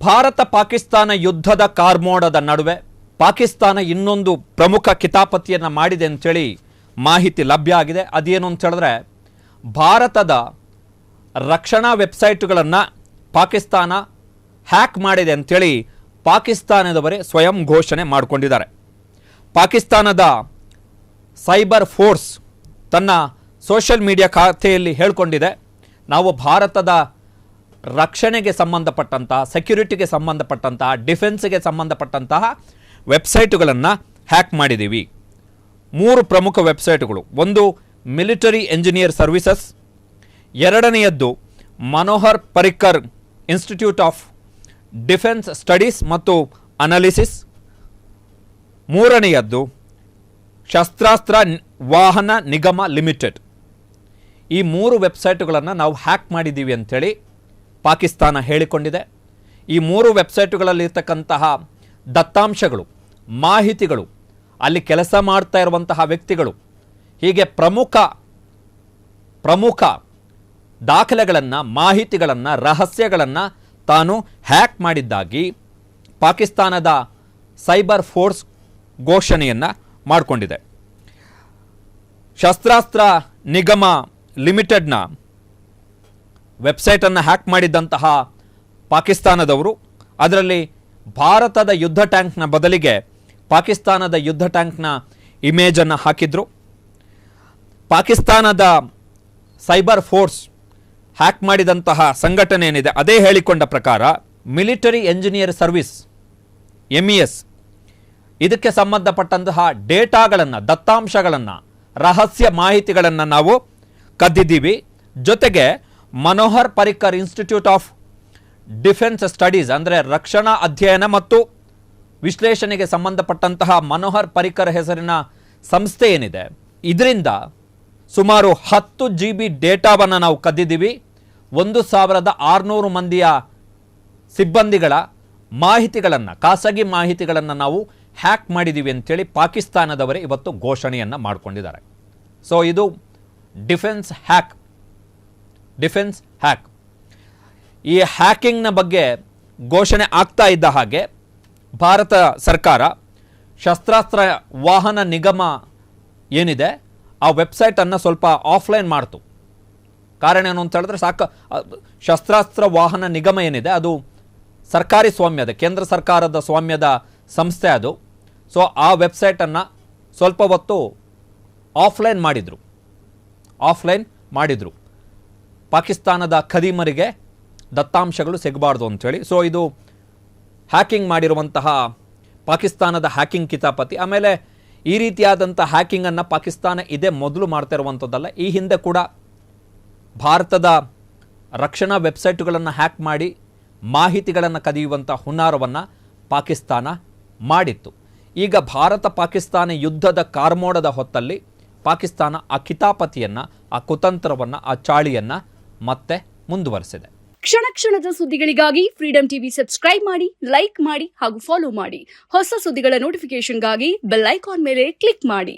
ಭಾರತ ಪಾಕಿಸ್ತಾನ ಯುದ್ಧದ ಕಾರ್ಮೋಡದ ನಡುವೆ ಪಾಕಿಸ್ತಾನ ಇನ್ನೊಂದು ಪ್ರಮುಖ ಕಿತಾಪತಿಯನ್ನು ಮಾಡಿದೆ ಅಂತೇಳಿ ಮಾಹಿತಿ ಲಭ್ಯ ಆಗಿದೆ. ಅದೇನು ಅಂತ ಹೇಳಿದ್ರೆ, ಭಾರತದ ರಕ್ಷಣಾ ವೆಬ್ಸೈಟ್ಗಳನ್ನು ಪಾಕಿಸ್ತಾನ ಹ್ಯಾಕ್ ಮಾಡಿದೆ ಅಂತೇಳಿ ಪಾಕಿಸ್ತಾನದವರೇ ಸ್ವಯಂ ಘೋಷಣೆ ಮಾಡಿಕೊಂಡಿದ್ದಾರೆ. ಪಾಕಿಸ್ತಾನದ ಸೈಬರ್ ಫೋರ್ಸ್ ತನ್ನ ಸೋಷಿಯಲ್ ಮೀಡಿಯಾ ಖಾತೆಯಲ್ಲಿ ಹೇಳಿಕೊಂಡಿದೆ, ನಾವು ಭಾರತದ ರಕ್ಷಣೆಗೆ ಸಂಬಂಧಪಟ್ಟಂತಹ, ಸೆಕ್ಯುರಿಟಿಗೆ ಸಂಬಂಧಪಟ್ಟಂತಹ, ಡಿಫೆನ್ಸ್ಗೆ ಸಂಬಂಧಪಟ್ಟಂತಹ ವೆಬ್ಸೈಟುಗಳನ್ನು ಹ್ಯಾಕ್ ಮಾಡಿದ್ದೀವಿ. 3 ಪ್ರಮುಖ ವೆಬ್ಸೈಟ್ಗಳು. ಒಂದು ಮಿಲಿಟರಿ ಎಂಜಿನಿಯರ್ ಸರ್ವಿಸಸ್, ಎರಡನೆಯದ್ದು Manohar Parrikar institute of defence studies ಮತ್ತು ಅನಾಲಿಸಿಸ್, ಮೂರನೆಯದ್ದು ಶಸ್ತ್ರಾಸ್ತ್ರ ವಾಹನ ನಿಗಮ ಲಿಮಿಟೆಡ್. ಈ 3 ವೆಬ್ಸೈಟುಗಳನ್ನು ನಾವು ಹ್ಯಾಕ್ ಮಾಡಿದ್ದೀವಿ ಅಂಥೇಳಿ ಪಾಕಿಸ್ತಾನ ಹೇಳಿಕೊಂಡಿದೆ. ಈ 3 ವೆಬ್ಸೈಟುಗಳಲ್ಲಿರ್ತಕ್ಕಂತಹ ದತ್ತಾಂಶಗಳು, ಮಾಹಿತಿಗಳು, ಅಲ್ಲಿ ಕೆಲಸ ಮಾಡ್ತಾ ಇರುವಂತಹ ವ್ಯಕ್ತಿಗಳು, ಹೀಗೆ ಪ್ರಮುಖ ದಾಖಲೆಗಳನ್ನು, ಮಾಹಿತಿಗಳನ್ನು, ರಹಸ್ಯಗಳನ್ನು ತಾನು ಹ್ಯಾಕ್ ಮಾಡಿದ್ದಾಗಿ ಪಾಕಿಸ್ತಾನದ ಸೈಬರ್ ಫೋರ್ಸ್ ಘೋಷಣೆಯನ್ನು ಮಾಡಿಕೊಂಡಿದೆ. ಶಸ್ತ್ರಾಸ್ತ್ರ ನಿಗಮ ಲಿಮಿಟೆಡ್ನ ವೆಬ್ಸೈಟನ್ನು ಹ್ಯಾಕ್ ಮಾಡಿದ್ದಂತಹ ಪಾಕಿಸ್ತಾನದವರು ಅದರಲ್ಲಿ ಭಾರತದ ಯುದ್ಧ ಟ್ಯಾಂಕ್ನ ಬದಲಿಗೆ ಪಾಕಿಸ್ತಾನದ ಯುದ್ಧ ಟ್ಯಾಂಕ್ನ ಇಮೇಜನ್ನು ಹಾಕಿದ್ರು. ಪಾಕಿಸ್ತಾನದ ಸೈಬರ್ ಫೋರ್ಸ್ ಹ್ಯಾಕ್ ಮಾಡಿದಂತಹ ಸಂಘಟನೆ ಏನಿದೆ ಅದೇ ಹೇಳಿಕೊಂಡ ಪ್ರಕಾರ ಮಿಲಿಟರಿ ಎಂಜಿನಿಯರ್ ಸರ್ವಿಸ್ MES ಇದಕ್ಕೆ ಸಂಬಂಧಪಟ್ಟಂತಹ ಡೇಟಾಗಳನ್ನು, ದತ್ತಾಂಶಗಳನ್ನು, ರಹಸ್ಯ ಮಾಹಿತಿಗಳನ್ನು ನಾವು ಕದ್ದಿದ್ದೀವಿ. ಜೊತೆಗೆ Manohar Parrikar institute of defence studies ಅಂದರೆ ರಕ್ಷಣಾ ಅಧ್ಯಯನ ಮತ್ತು ವಿಶ್ಲೇಷಣೆಗೆ ಸಂಬಂಧಪಟ್ಟಂತಹ ಮನೋಹರ್ ಪರಿಕ್ಕರ್ ಹೆಸರಿನ ಸಂಸ್ಥೆ ಏನಿದೆ, ಇದರಿಂದ ಸುಮಾರು 10 GB ಡೇಟಾವನ್ನು ನಾವು ಕದ್ದಿದ್ದೀವಿ. 1600 ಮಂದಿಯ ಸಿಬ್ಬಂದಿಗಳ ಮಾಹಿತಿಗಳನ್ನು, ಖಾಸಗಿ ಮಾಹಿತಿಗಳನ್ನು ನಾವು ಹ್ಯಾಕ್ ಮಾಡಿದ್ದೀವಿ ಅಂತೇಳಿ ಪಾಕಿಸ್ತಾನದವರೇ ಇವತ್ತು ಘೋಷಣೆಯನ್ನು ಮಾಡಿಕೊಂಡಿದ್ದಾರೆ. ಸೊ ಇದು ಡಿಫೆನ್ಸ್ ಹ್ಯಾಕ್. ಈ ಹ್ಯಾಕಿಂಗ್ನ ಬಗ್ಗೆ ಘೋಷಣೆ ಆಗ್ತಾ ಇದ್ದ ಹಾಗೆ ಭಾರತ ಸರ್ಕಾರ ಶಸ್ತ್ರಾಸ್ತ್ರ ವಾಹನ ನಿಗಮ ಏನಿದೆ ಆ ವೆಬ್ಸೈಟನ್ನು ಸ್ವಲ್ಪ ಆಫ್ಲೈನ್ ಮಾಡ್ತು. ಕಾರಣ ಏನು ಅಂತ ಹೇಳಿದ್ರೆ, ಶಸ್ತ್ರಾಸ್ತ್ರ ವಾಹನ ನಿಗಮ ಏನಿದೆ ಅದು ಸರ್ಕಾರಿ ಸ್ವಾಮ್ಯದ, ಕೇಂದ್ರ ಸರ್ಕಾರದ ಸ್ವಾಮ್ಯದ ಸಂಸ್ಥೆ ಅದು. ಸೊ ಆ ವೆಬ್ಸೈಟನ್ನು ಸ್ವಲ್ಪ ಹೊತ್ತು ಆಫ್ಲೈನ್ ಮಾಡಿದರು ಪಾಕಿಸ್ತಾನದ ಖದೀಮರಿಗೆ ದತ್ತಾಂಶಗಳು ಸಿಗಬಾರ್ದು ಅಂಥೇಳಿ. ಸೊ ಇದು ಹ್ಯಾಕಿಂಗ್ ಮಾಡಿರುವಂತಹ ಪಾಕಿಸ್ತಾನದ ಹ್ಯಾಕಿಂಗ್ ಕಿತಾಪತಿ. ಆಮೇಲೆ ಈ ರೀತಿಯಾದಂಥ ಹ್ಯಾಕಿಂಗನ್ನು ಪಾಕಿಸ್ತಾನ ಇದೇ ಮೊದಲು ಮಾಡ್ತಾ ಇರುವಂಥದ್ದಲ್ಲ. ಈ ಹಿಂದೆ ಕೂಡ ಭಾರತದ ರಕ್ಷಣಾ ವೆಬ್ಸೈಟುಗಳನ್ನು ಹ್ಯಾಕ್ ಮಾಡಿ ಮಾಹಿತಿಗಳನ್ನು ಕದಿಯುವಂಥ ಹುನ್ನಾರವನ್ನು ಪಾಕಿಸ್ತಾನ ಮಾಡಿತ್ತು. ಈಗ ಭಾರತ ಪಾಕಿಸ್ತಾನ ಯುದ್ಧದ ಕಾರ್ಮೋಡದ ಹೊತ್ತಲ್ಲಿ ಪಾಕಿಸ್ತಾನ ಆ ಕಿತಾಪತಿಯನ್ನು, ಆ ಕುತಂತ್ರವನ್ನು, ಆ ಚಾಳಿಯನ್ನು ಮತ್ತೆ ಮುಂದುವರೆಸಿದೆ. ಕ್ಷಣ ಕ್ಷಣದ ಸುದ್ದಿಗಳಿಗಾಗಿ ಫ್ರೀಡಂ ಟಿವಿ ಸಬ್ಸ್ಕ್ರೈಬ್ ಮಾಡಿ, ಲೈಕ್ ಮಾಡಿ ಹಾಗೂ ಫಾಲೋ ಮಾಡಿ. ಹೊಸ ಸುದ್ದಿಗಳ ನೋಟಿಫಿಕೇಶನ್ಗಾಗಿ ಬೆಲ್ ಐಕಾನ್ ಮೇಲೆ ಕ್ಲಿಕ್ ಮಾಡಿ.